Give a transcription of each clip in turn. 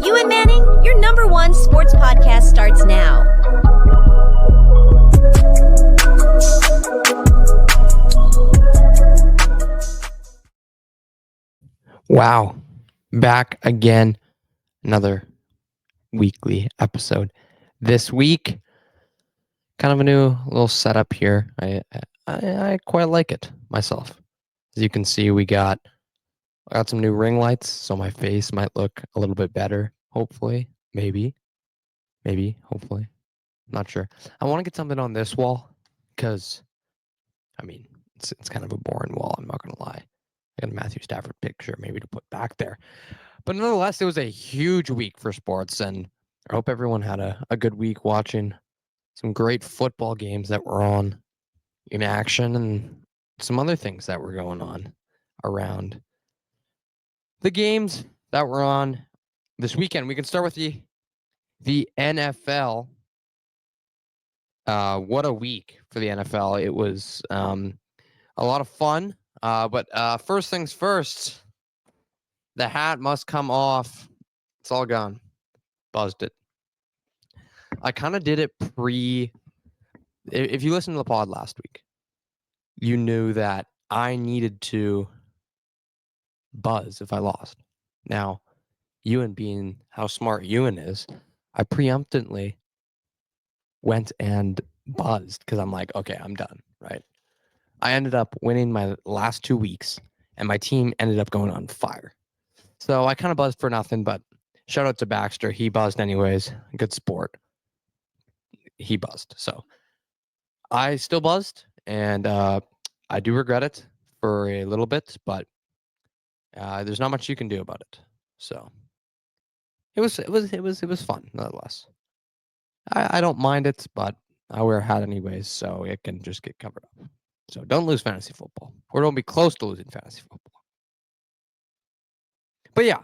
and Manning, your number one sports podcast starts now. Wow. Back again. Another weekly episode. This week, kind of a new little setup here. I quite like it myself. As you can see, I got some new ring lights, so my face might look a little bit better. Hopefully. Maybe. Hopefully. Not sure. I want to get something on this wall because, it's kind of a boring wall. I'm not going to lie. I got a Matthew Stafford picture maybe to put back there. But nonetheless, it was a huge week for sports, and I hope everyone had a good week watching some great football games that were on in action and some other things that were going on around the games that were on this weekend. We can start with the NFL. What a week for the NFL. It was a lot of fun. But first things first, the hat must come off. It's all gone. Buzzed it. I kind of did it if you listened to the pod last week, you knew that I needed to buzz if I lost. Now, Ewan being how smart Ewan is, I preemptively went and buzzed because I'm like, okay, I'm done, right? I ended up winning my last 2 weeks, and my team ended up going on fire. So I kind of buzzed for nothing, but shout out to Baxter. He buzzed anyways. Good sport. He buzzed. So I still buzzed, and I do regret it for a little bit, but there's not much you can do about it. So it was fun nonetheless. I don't mind it, but I wear a hat anyways, so it can just get covered up. So don't lose fantasy football, or don't be close to losing fantasy football. But yeah,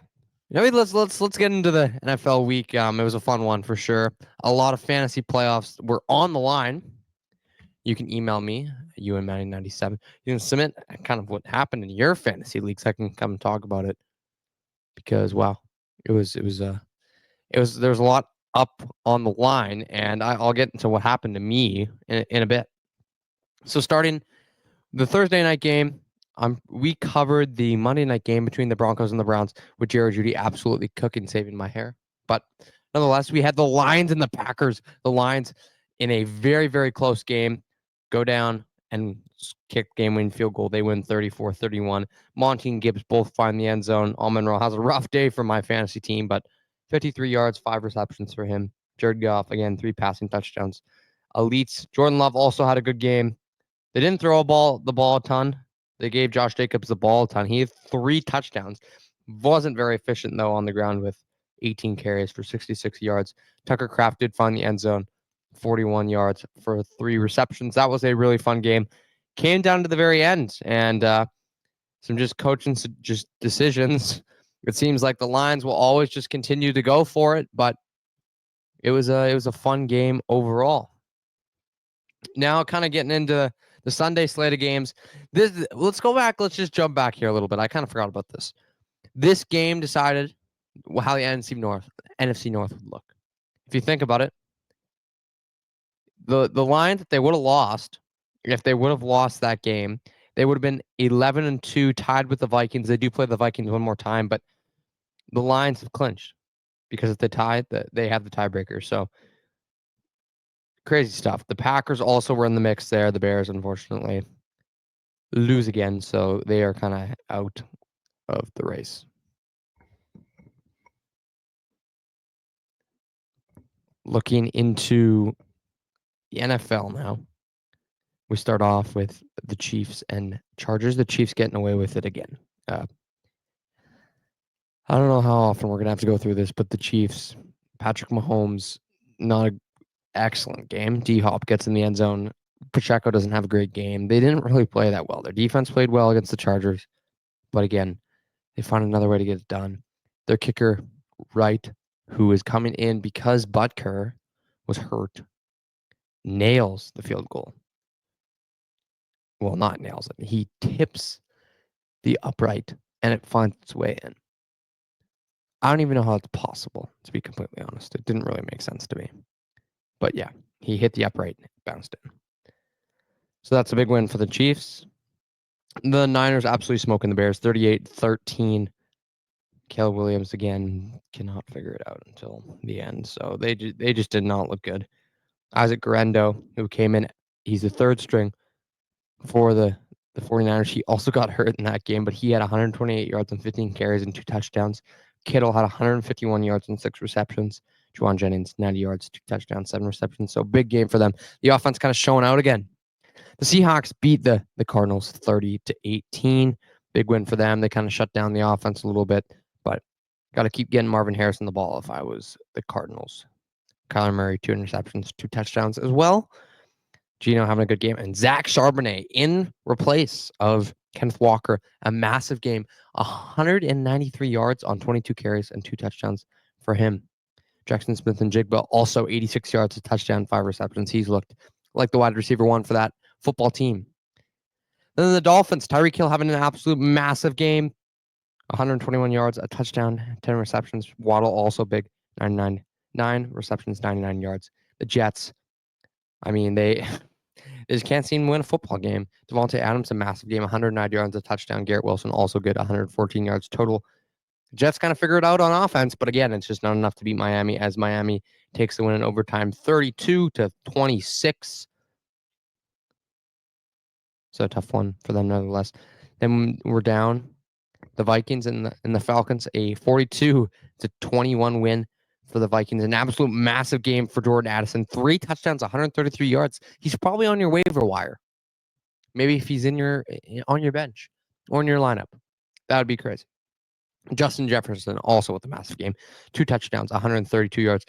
let's get into the NFL week. It was a fun one for sure. A lot of fantasy playoffs were on the line. You can email me, UNManning97. You can submit kind of what happened in your fantasy leagues. I can come and talk about it because wow, there was a lot up on the line, and I'll get into what happened to me in a bit. So starting the Thursday night game, we covered the Monday night game between the Broncos and the Browns with Jerry Jeudy absolutely cooking, saving my hair. But nonetheless, we had the Lions and the Packers. The Lions in a very, very close game go down and kick game-winning field goal. They win 34-31. Monty and Gibbs both find the end zone. Amon-Ra has a rough day for my fantasy team, but 53 yards, 5 receptions for him. Jared Goff, again, 3 passing touchdowns. Elites. Jordan Love also had a good game. They didn't throw the ball a ton. They gave Josh Jacobs the ball a ton. He had 3 touchdowns. Wasn't very efficient, though, on the ground with 18 carries for 66 yards. Tucker Kraft did find the end zone, 41 yards for 3 receptions. That was a really fun game. Came down to the very end, and some just coaching just decisions. It seems like the Lions will always just continue to go for it, but it was a fun game overall. Now, kind of getting into the Sunday slate of games. Let's go back. Let's just jump back here a little bit. I kind of forgot about this. This game decided how the NFC North would look. If you think about it, the Lions, if they would have lost that game, they would have been 11-2, tied with the Vikings. They do play the Vikings one more time, but the Lions have clinched because if they tie, they have the tiebreaker. So crazy stuff. The Packers also were in the mix there. The Bears, unfortunately, lose again, so they are kind of out of the race. Looking into the NFL now, we start off with the Chiefs and Chargers. The Chiefs getting away with it again. I don't know how often we're going to have to go through this, but the Chiefs, Patrick Mahomes, not an excellent game. D-Hop gets in the end zone. Pacheco doesn't have a great game. They didn't really play that well. Their defense played well against the Chargers, but again, they found another way to get it done. Their kicker, Wright, who is coming in because Butker was hurt, nails the field goal. Well, not nails it. He tips the upright, and it finds its way in. I don't even know how it's possible, to be completely honest. It didn't really make sense to me. But yeah, he hit the upright, bounced in. So that's a big win for the Chiefs. The Niners absolutely smoking the Bears, 38-13. Caleb Williams, again, cannot figure it out until the end. So they just did not look good. Isaac Guerrero, who came in, he's the third string for the 49ers. He also got hurt in that game, but he had 128 yards and 15 carries and 2 touchdowns. Kittle had 151 yards and 6 receptions. Juwan Jennings, 90 yards, 2 touchdowns, 7 receptions. So big game for them. The offense kind of showing out again. The Seahawks beat the Cardinals 30-18. Big win for them. They kind of shut down the offense a little bit, but got to keep getting Marvin Harrison the ball if I was the Cardinals. Kyler Murray, 2 interceptions, 2 touchdowns as well. Gino having a good game. And Zach Charbonnet in replace of Kenneth Walker. A massive game. 193 yards on 22 carries and 2 touchdowns for him. Jackson Smith and Jigba also 86 yards, a touchdown, 5 receptions. He's looked like the wide receiver one for that football team. Then the Dolphins, Tyreek Hill having an absolute massive game. 121 yards, a touchdown, 10 receptions. Waddle also big, 9 receptions, 99 yards. The Jets, I mean, they just can't seem to win a football game. Devontae Adams, a massive game, 109 yards, a touchdown. Garrett Wilson also good, 114 yards total. Jets kind of figure it out on offense, but again, it's just not enough to beat Miami as Miami takes the win in overtime 32-26. So a tough one for them nevertheless. Then we're down. The Vikings and the Falcons, a 42-21 win for the Vikings. An absolute massive game for Jordan Addison. 3 touchdowns, 133 yards. He's probably on your waiver wire. Maybe if he's on your bench or in your lineup. That would be crazy. Justin Jefferson also with a massive game. 2 touchdowns, 132 yards.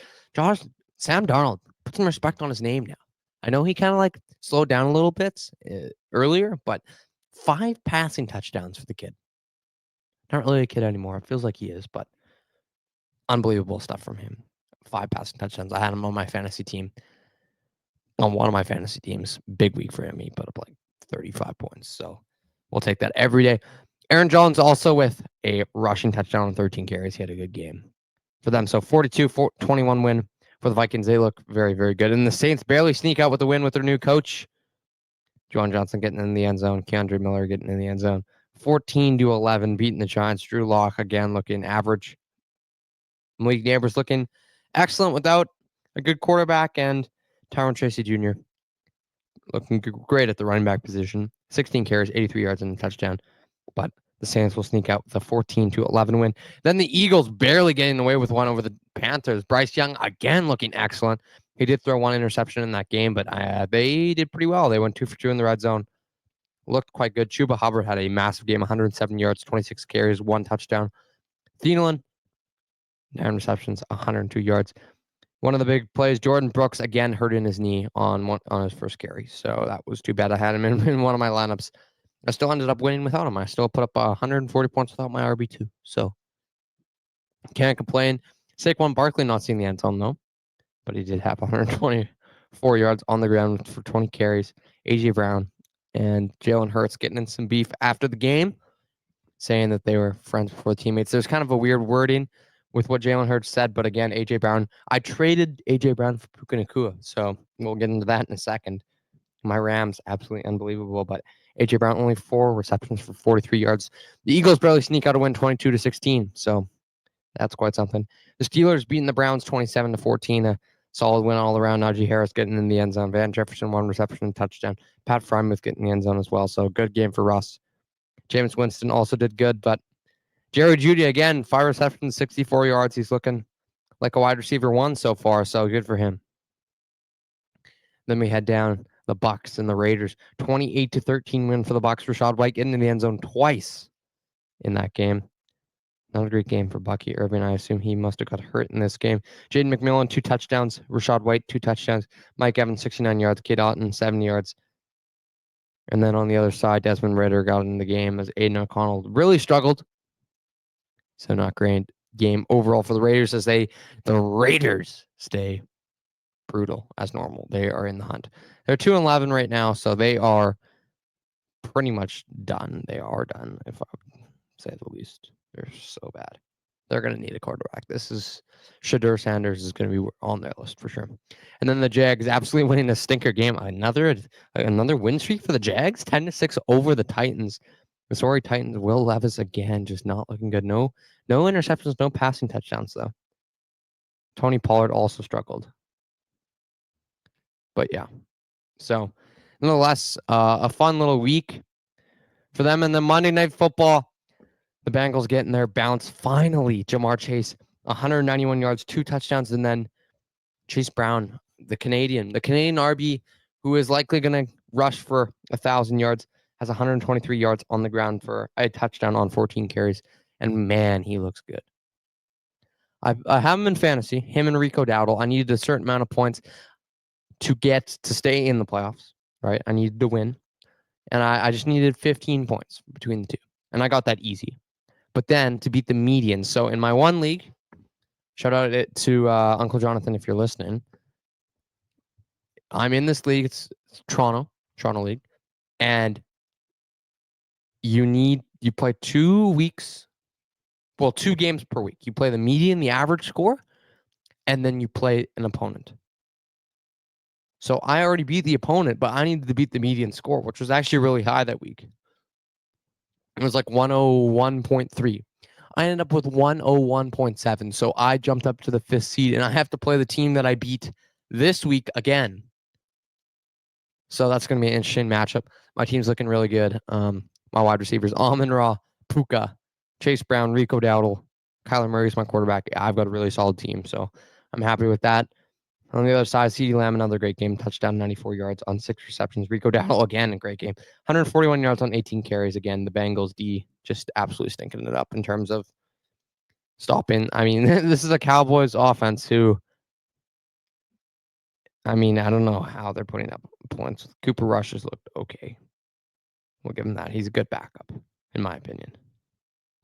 Sam Darnold, put some respect on his name now. I know he kind of like slowed down a little bit earlier, but 5 passing touchdowns for the kid. Not really a kid anymore. It feels like he is, but unbelievable stuff from him. 5 passing touchdowns. I had him on my fantasy team. On one of my fantasy teams. Big week for him. He put up like 35 points. So we'll take that every day. Aaron Jones also with a rushing touchdown on 13 carries. He had a good game for them. So 42-21 win for the Vikings. They look very, very good. And the Saints barely sneak out with the win with their new coach. Juwan Johnson getting in the end zone. Keandre Miller getting in the end zone. 14-11, beating the Giants. Drew Lock again looking average. Malik Neighbors looking excellent without a good quarterback, and Tyrone Tracy Jr. looking great at the running back position. 16 carries, 83 yards, and a touchdown. But the Saints will sneak out with a 14-11 win. Then the Eagles barely getting away with one over the Panthers. Bryce Young again looking excellent. He did throw 1 interception in that game, but they did pretty well. They went 2 for 2 in the red zone. Looked quite good. Chuba Hubbard had a massive game, 107 yards, 26 carries, 1 touchdown. Thielen, 9 receptions, 102 yards. One of the big plays, Jordan Brooks again hurting his knee on his first carry. So that was too bad. I had him in one of my lineups. I still ended up winning without him. I still put up 140 points without my RB2. So can't complain. Saquon Barkley not seeing the end zone though, but he did have 124 yards on the ground for 20 carries. AJ Brown and Jalen Hurts getting in some beef after the game, saying that they were friends before teammates. There's kind of a weird wording with what Jalen Hurts said, but again, AJ Brown, I traded AJ Brown for Puka Nacua, so we'll get into that in a second. My Rams, absolutely unbelievable, but AJ Brown only 4 receptions for 43 yards. The Eagles barely sneak out a win 22-16, so that's quite something. The Steelers beating the Browns 27-14, a solid win all around. Najee Harris getting in the end zone. Van Jefferson, 1 reception and touchdown. Pat Frymouth getting in the end zone as well, so good game for Russ. Jameis Winston also did good, but Jerry Jeudy again, 5 receptions, 64 yards. He's looking like a wide receiver 1 so far, so good for him. Then we head down the Bucs and the Raiders. 28-13 win for the Bucs. Rashad White getting in the end zone twice in that game. Not a great game for Bucky Irving. I assume he must have got hurt in this game. Jaden McMillan, 2 touchdowns. Rashad White, 2 touchdowns. Mike Evans, 69 yards. Kate Otten, 70 yards. And then on the other side, Desmond Ridder got in the game as Aiden O'Connell really struggled. So not great game overall for the Raiders as the Raiders stay brutal as normal. They are in the hunt. They're 2-11 right now, so they are pretty much done. They are done, if I would say the least. They're so bad. They're going to need a quarterback. This is Shadur Sanders is going to be on their list for sure. And then the Jags absolutely winning a stinker game. Another win streak for the Jags, 10-6 over the Titans. Missouri Titans. Will Levis again, just not looking good. No interceptions, no passing touchdowns though. Tony Pollard also struggled. But yeah, so nonetheless, a fun little week for them. And then Monday Night Football, the Bengals getting their bounce. Finally, Jamar Chase, 191 yards, 2 touchdowns, and then Chase Brown, the Canadian RB, who is likely going to rush for 1,000 yards, has 123 yards on the ground for a touchdown on 14 carries. And man, he looks good. I have him in fantasy, him and Rico Dowdle. I needed a certain amount of points to stay in the playoffs, right? I needed to win. And I just needed 15 points between the two. And I got that easy. But then to beat the median. So in my one league, shout out to Uncle Jonathan if you're listening. I'm in this league. It's Toronto League. And you play 2 weeks. Well, 2 games per week. You play the median, the average score, and then you play an opponent. So I already beat the opponent, but I needed to beat the median score, which was actually really high that week. It was like 101.3. I ended up with 101.7. So I jumped up to the 5th seed, and I have to play the team that I beat this week again. So that's going to be an interesting matchup. My team's looking really good. My wide receivers, Amon-Ra, Puka, Chase Brown, Rico Dowdle, Kyler Murray's my quarterback. I've got a really solid team, so I'm happy with that. On the other side, CeeDee Lamb, another great game. Touchdown, 94 yards on 6 receptions. Rico Dowdle, again, a great game. 141 yards on 18 carries. Again, the Bengals D just absolutely stinking it up in terms of stopping. I mean, this is a Cowboys offense who, I mean, I don't know how they're putting up points. Cooper Rush has looked okay. We'll give him that. He's a good backup, in my opinion.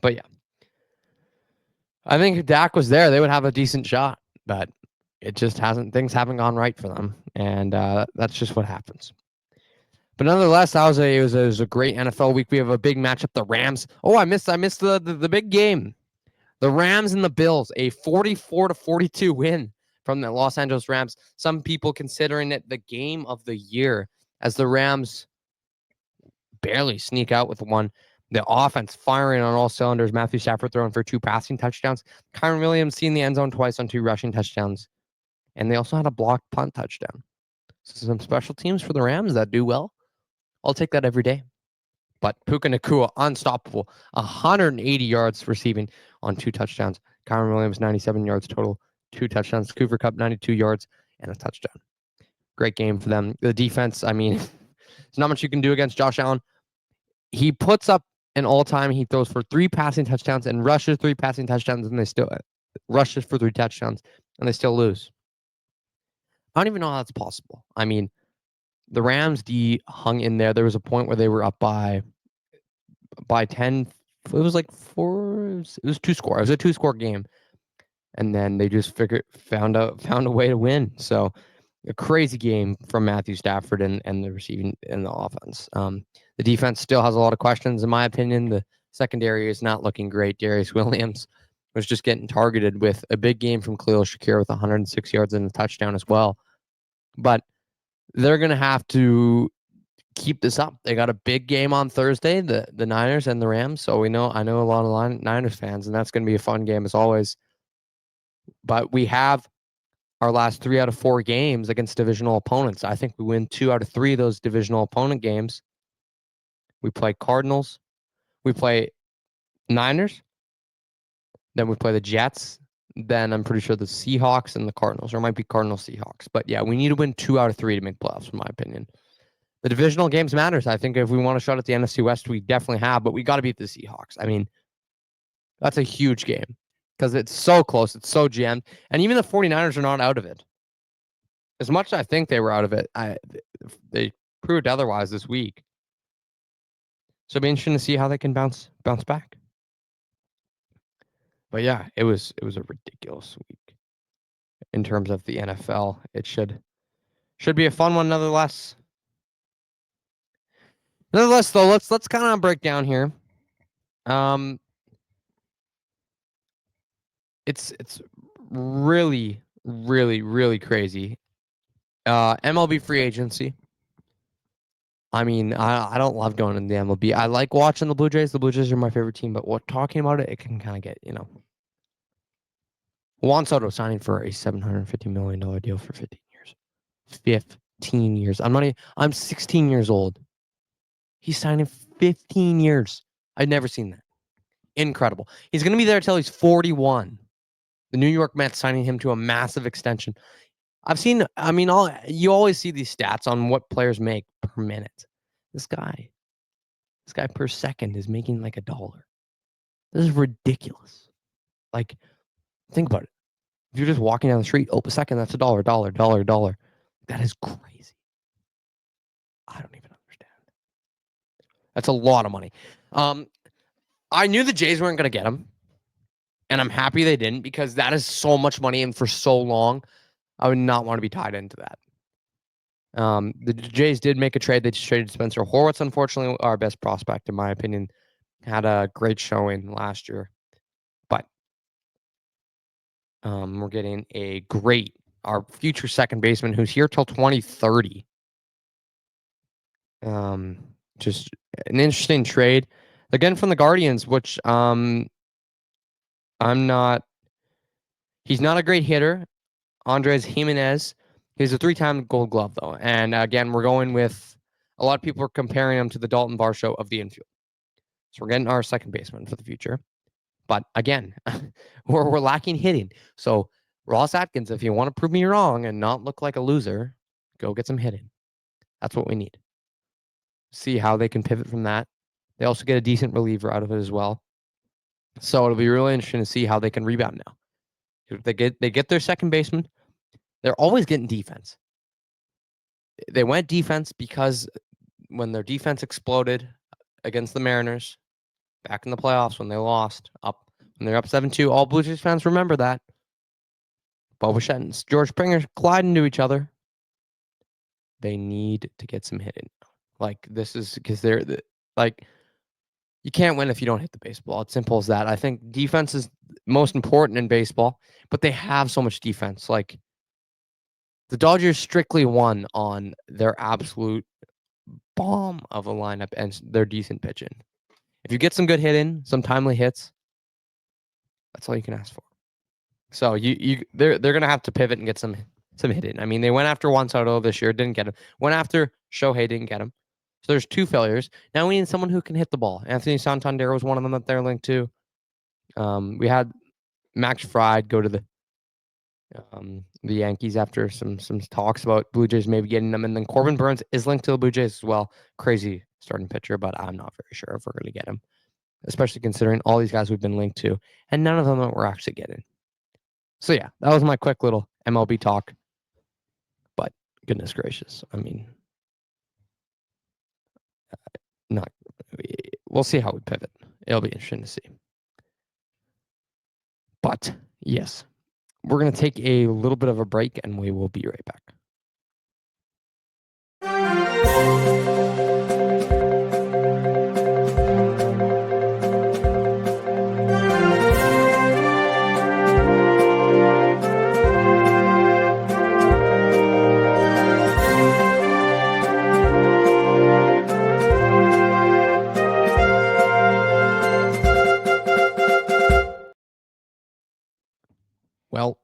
But yeah, I think if Dak was there, they would have a decent shot. But it just hasn't. Things haven't gone right for them, and that's just what happens. But nonetheless, it was a great NFL week. We have a big matchup. The Rams. Oh, I missed the big game. The Rams and the Bills. A 44-42 win from the Los Angeles Rams. Some people considering it the game of the year as the Rams barely sneak out with one. The offense firing on all cylinders. Matthew Stafford throwing for 2 passing touchdowns. Kyren Williams seeing the end zone twice on 2 rushing touchdowns. And they also had a blocked punt touchdown. So some special teams for the Rams that do well. I'll take that every day. But Puka Nacua, unstoppable. 180 yards receiving on 2 touchdowns. Kyren Williams, 97 yards total, 2 touchdowns. Cooper Kupp, 92 yards and a touchdown. Great game for them. The defense, I mean, there's not much you can do against Josh Allen. He puts up an all-time. He throws for 3 passing touchdowns and rushes 3 passing touchdowns, and they still rushes for 3 touchdowns, and they still lose. I don't even know how that's possible. I mean, the Rams D hung in there. There was a point where they were up by 10. It was like 4. It was 2-score. It was a 2-score game, and then they just found a way to win. So a crazy game from Matthew Stafford and the receiving and the offense. The defense still has a lot of questions, in my opinion. The secondary is not looking great. Darius Williams was just getting targeted with a big game from Khalil Shakir with 106 yards and a touchdown as well. But they're going to have to keep this up. They got a big game on Thursday, the Niners and the Rams. So I know a lot of Niners fans, and that's going to be a fun game as always. But we have our last 3 out of 4 games against divisional opponents. I think we win 2 out of 3 of those divisional opponent games. We play Cardinals. We play Niners. Then we play the Jets. Then I'm pretty sure the Seahawks and the Cardinals, or it might be Cardinals Seahawks. But yeah, we need to win 2 out of 3 to make playoffs, in my opinion. The divisional games matters. I think if we want a shot at the NFC West, we definitely have, but we got to beat the Seahawks. I mean, that's a huge game because it's so close. It's so jammed. And even the 49ers are not out of it. As much as I think they were out of it, they proved otherwise this week. So it'll be interesting to see how they can bounce back. But yeah, it was a ridiculous week in terms of the NFL. It should be a fun one nonetheless. Nonetheless, though, let's kind of break down here. It's really, really, really crazy. MLB free agency. I mean, I don't love going in the MLB. I like watching the Blue Jays. The Blue Jays are my favorite team, but talking about it, it can kind of get, Juan Soto signing for a $750 million deal for 15 years. 15 years. I'm 16 years old. He's signing 15 years. I've never seen that. Incredible. He's going to be there until he's 41. The New York Mets signing him to a massive extension. You always see these stats on what players make per minute. This guy per second is making like $1. This is ridiculous. Like, think about it. If you're just walking down the street, a second, that's $1, $1. That is crazy. I don't even understand. That's a lot of money. I knew the Jays weren't going to get him, and I'm happy they didn't because that is so much money and for so long. I would not want to be tied into that. The Jays did make a trade. They just traded Spencer Horwitz, unfortunately, our best prospect, in my opinion. Had a great showing last year. But we're getting our future second baseman who's here till 2030. Just an interesting trade. Again, from the Guardians, which he's not a great hitter. Andres Jimenez. He's a 3-time Gold Glove, though. And again, we're going with a lot of people are comparing him to the Dalton Varsho of the infield. So we're getting our second baseman for the future. But again, we're lacking hitting. So Ross Atkins, if you want to prove me wrong and not look like a loser, go get some hitting. That's what we need. See how they can pivot from that. They also get a decent reliever out of it as well. So it'll be really interesting to see how they can rebound now. If they get their second baseman, they're always getting defense. They went defense because when their defense exploded against the Mariners back in the playoffs when they lost when they're up 7-2, all Blue Jays fans remember that. Bo Bichette and George Springer collide into each other. They need to get some hitting. Like, this is because you can't win if you don't hit the baseball. It's simple as that. I think defense is most important in baseball, but they have so much defense. Like, the Dodgers strictly won on their absolute bomb of a lineup and their decent pitching. If you get some good hitting, some timely hits, that's all you can ask for. So they're gonna have to pivot and get some hitting. I mean, they went after Juan Soto this year, didn't get him. Went after Shohei, didn't get him. So there's 2 failures. Now we need someone who can hit the ball. Anthony Santander was one of them that they're linked to. We had Max Fried go to the Yankees after some talks about Blue Jays maybe getting them, and then Corbin Burns is linked to the Blue Jays as well. Crazy starting pitcher, but I'm not very sure if we're going to get him, especially considering all these guys we've been linked to, and none of them that we're actually getting. So yeah, that was my quick little MLB talk. But goodness gracious, I mean, we'll see how we pivot. It'll be interesting to see. But yes, we're going to take a little bit of a break, and we will be right back. Well,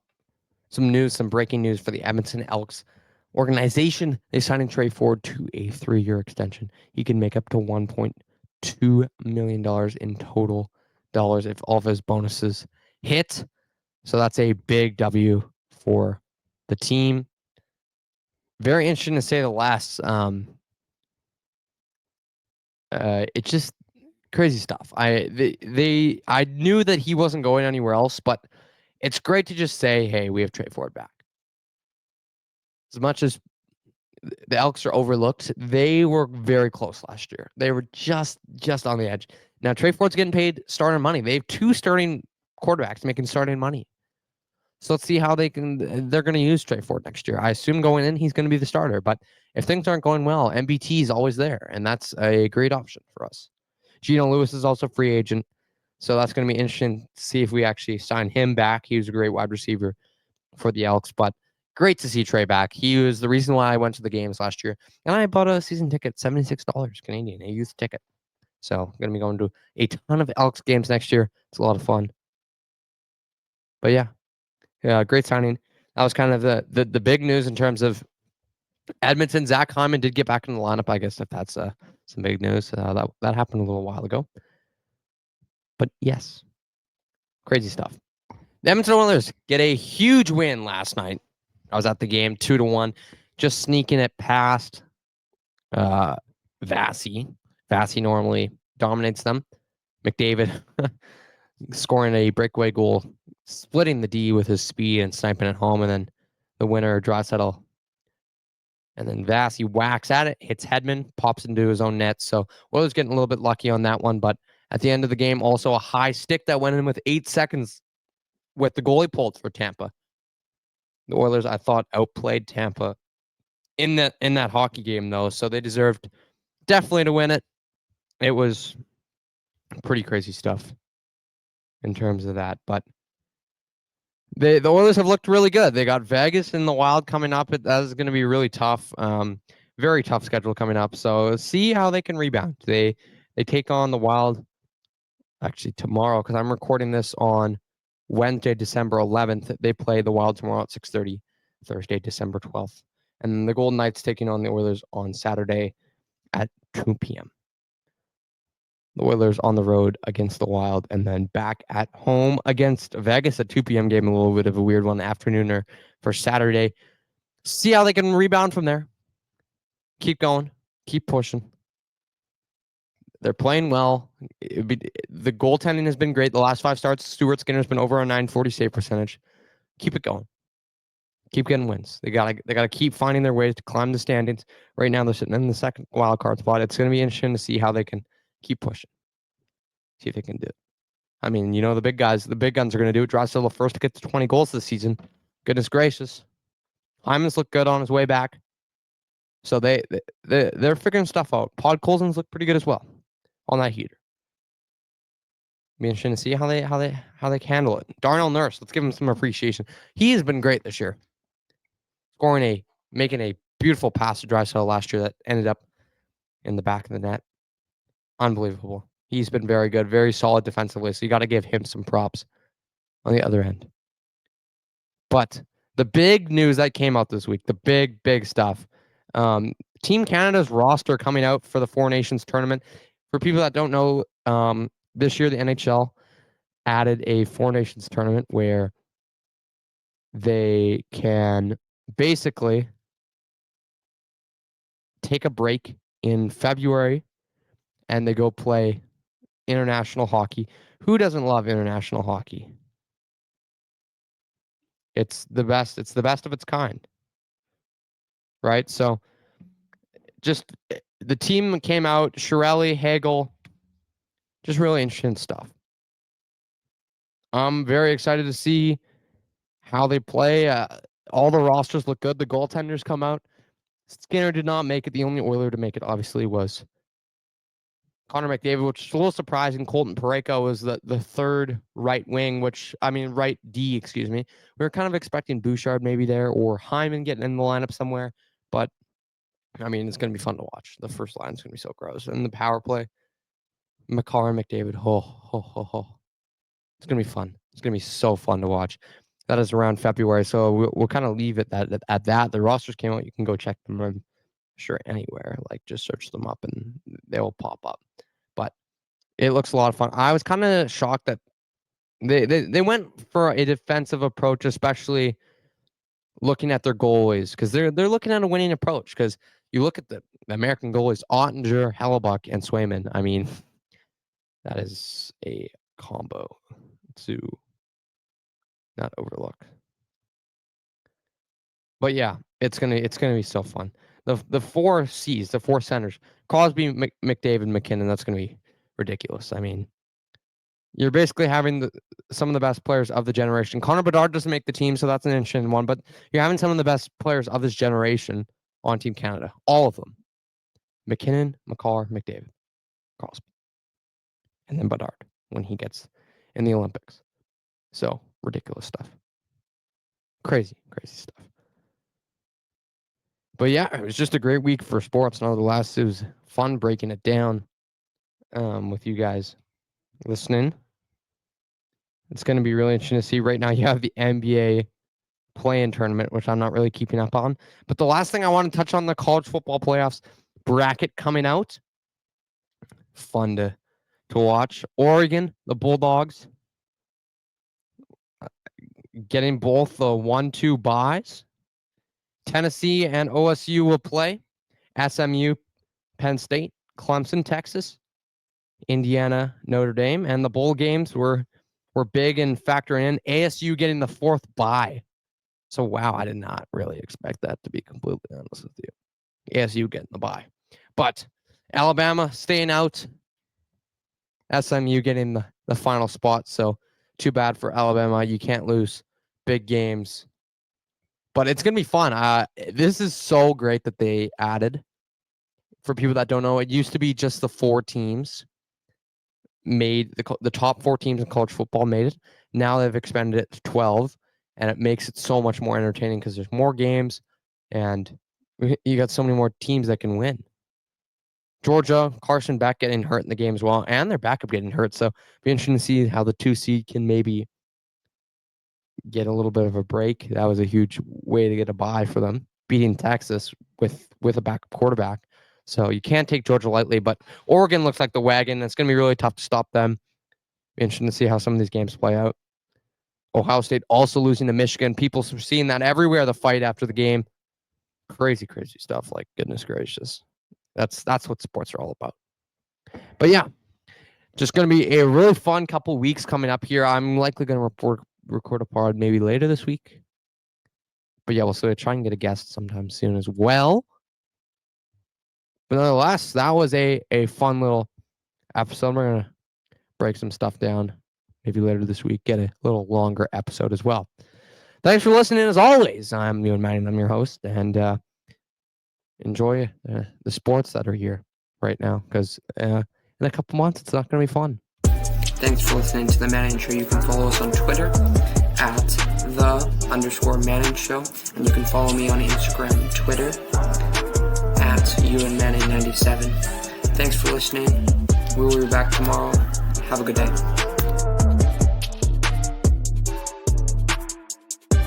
some breaking news for the Edmonton Elks organization. They signed Tre Ford to a 3-year extension. He can make up to $1.2 million in total dollars if all of his bonuses hit. So that's a big W for the team. Very interesting to say the last. It's just crazy stuff. I knew that he wasn't going anywhere else, but it's great to just say, hey, we have Tre Ford back. As much as the Elks are overlooked, they were very close last year. They were just on the edge. Now, Tre Ford's getting paid starting money. They have 2 starting quarterbacks making starting money. So let's see how they're going to use Tre Ford next year. I assume going in, he's going to be the starter. But if things aren't going well, MBT is always there, and that's a great option for us. Gino Lewis is also free agent. So that's going to be interesting to see if we actually sign him back. He was a great wide receiver for the Elks, but great to see Tre back. He was the reason why I went to the games last year. And I bought a season ticket, $76 Canadian, a youth ticket. So I'm going to be going to a ton of Elks games next year. It's a lot of fun. But yeah, great signing. That was kind of the big news in terms of Edmonton. Zach Hyman did get back in the lineup, I guess, if that's some big news. That happened a little while ago. But yes, crazy stuff. The Edmonton Oilers get a huge win last night. I was at the game, 2-1, just sneaking it past Vasi. Vasi normally dominates them. McDavid scoring a breakaway goal, splitting the D with his speed and sniping it home, and then the winner, Draisaitl. And then Vasi whacks at it, hits Hedman, pops into his own net. So Oilers getting a little bit lucky on that one, but at the end of the game, also a high stick that went in with 8 seconds with the goalie pulled for Tampa. The Oilers, I thought, outplayed Tampa in that hockey game, though, so they deserved definitely to win it. It was pretty crazy stuff in terms of that, but the Oilers have looked really good. They got Vegas and the Wild coming up. That is going to be really tough. Very tough schedule coming up. So see how they can rebound. They take on the Wild actually tomorrow, because I'm recording this on Wednesday, December 11th. They play the Wild tomorrow at 6:30, Thursday, December 12th. And the Golden Knights taking on the Oilers on Saturday at 2 p.m. The Oilers on the road against the Wild, and then back at home against Vegas at 2 p.m. game. A little bit of a weird one, afternooner for Saturday. See how they can rebound from there. Keep going. Keep pushing. They're playing well. The goaltending has been great. The last 5 starts, Stuart Skinner's been over a .940 save percentage. Keep it going. Keep getting wins. They gotta keep finding their ways to climb the standings. Right now, they're sitting in the second wild card spot. It's going to be interesting to see how they can keep pushing. See if they can do it. I mean, the big guys, the big guns are going to do it. Draisaitl first to get to 20 goals this season. Goodness gracious. Hyman's looked good on his way back. So they're figuring stuff out. Podkolzin's looked pretty good as well on that heater. Be interesting to see how they handle it. Darnell Nurse, let's give him some appreciation. He has been great this year. Making a beautiful pass to Draisaitl last year that ended up in the back of the net. Unbelievable. He's been very good, very solid defensively. So you got to give him some props on the other end. But the big news that came out this week, the big stuff. Team Canada's roster coming out for the Four Nations tournament. For people that don't know, this year the NHL added a Four Nations tournament where they can basically take a break in February and they go play international hockey. Who doesn't love international hockey? It's the best. It's the best of its kind. Right? So just the team came out, Shirelli, Hagel, just really interesting stuff. I'm very excited to see how they play. All the rosters look good. The goaltenders come out. Skinner did not make it. The only Oiler to make it, obviously, was Connor McDavid, which is a little surprising. Colton Parayko was the third right wing, right D, excuse me. We were kind of expecting Bouchard maybe there or Hyman getting in the lineup somewhere. But, it's going to be fun to watch. The first line is going to be so gross. And the power play, Makar and McDavid, It's going to be fun. It's going to be so fun to watch. That is around February, so we'll kind of leave it at that. The rosters came out. You can go check them, I'm sure, anywhere. Like, just search them up, and they will pop up. But it looks a lot of fun. I was kind of shocked that they went for a defensive approach, especially looking at their goalies, because they're looking at a winning approach. Because you look at the American goalies, Ottinger, Hellebuck, and Swayman. That is a combo to not overlook. But yeah, it's gonna be so fun. The 4 C's, the 4 centers, Crosby, McDavid, McKinnon. That's gonna be ridiculous. You're basically having some of the best players of the generation. Connor Bedard doesn't make the team, so that's an interesting one. But you're having some of the best players of this generation on Team Canada. All of them: McKinnon, Makar, McDavid, Crosby, and then Bedard. when he gets in the Olympics. So ridiculous stuff. Crazy stuff. But yeah, it was just a great week for sports. Nonetheless, it was fun breaking it down with you guys listening. It's going to be really interesting to see. Right now, you have the NBA play-in tournament, which I'm not really keeping up on. But the last thing I want to touch on, the college football playoffs bracket coming out. Fun to watch. Oregon, the Bulldogs, getting both the 1-2 buys. Tennessee and OSU will play. SMU, Penn State, Clemson, Texas, Indiana, Notre Dame, and the bowl games were big and factoring in. ASU getting the 4th bye. So wow, I did not really expect that, to be completely honest with you. ASU getting the bye, but Alabama staying out. SMU getting the final spot. So too bad for Alabama. You can't lose big games. But it's going to be fun. This is so great that they added. For people that don't know, it used to be just the 4 teams made the top 4 teams in college football made it. Now they've expanded it to 12, and it makes it so much more entertaining because there's more games, and you got so many more teams that can win. Georgia, Carson Beck getting hurt in the game as well, and their backup getting hurt. So it'll be interesting to see how the 2 seed can maybe get a little bit of a break. That was a huge way to get a bye for them, beating Texas with a backup quarterback. So you can't take Georgia lightly, but Oregon looks like the wagon. It's going to be really tough to stop them. Be interesting to see how some of these games play out. Ohio State also losing to Michigan. People are seeing that everywhere, the fight after the game. Crazy stuff. Like, goodness gracious. That's what sports are all about. But yeah, just going to be a really fun couple weeks coming up here. I'm likely going to record a pod maybe later this week. But yeah, we'll try and get a guest sometime soon as well. But nonetheless, that was a fun little episode. We're going to break some stuff down maybe later this week, get a little longer episode as well. Thanks for listening as always. I'm Ewan Manning. I'm your host, and enjoy the sports that are here right now, because in a couple months, it's not going to be fun. Thanks for listening to The Manning Show. You can follow us on Twitter at _Manning Show, and you can follow me on Instagram and Twitter at EwanManning97. Thanks for listening. We will be back tomorrow. Have a good day.